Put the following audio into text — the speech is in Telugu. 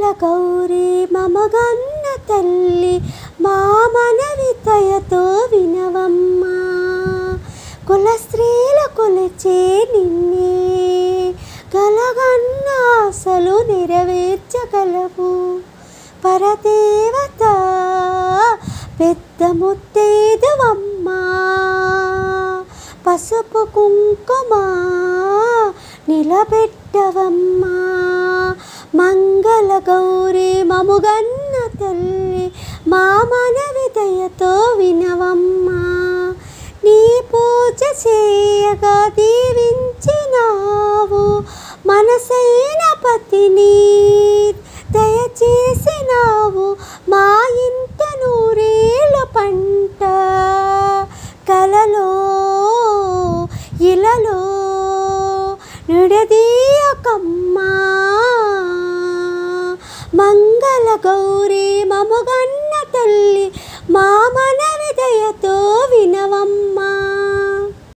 మంగళ గౌరీ మమగన్న తల్లి మా మనవి దయతో వినవమ్మా. కుల స్త్రీల కొలిచే నిన్నే గలగన్న ఆశలు నెరవేర్చగలవు. పరదేవత పెద్ద ముత్తైదువమ్మా, పసుపు కుంకుమ నిలబెట్టవమ్మా. మంగళ గౌరీ మముగన్న తల్లి మా మనవి దయతో వినవమ్మా. నీ పూజ చేయగా దీవించినావు, మనసైన పతిని దయచేసినావు. మా ఇంట నూరేళ్ళ పంట కలలో ఇలలో నిడదీయకమ్మా. మంగళ గౌరీ మముగన్న తల్లి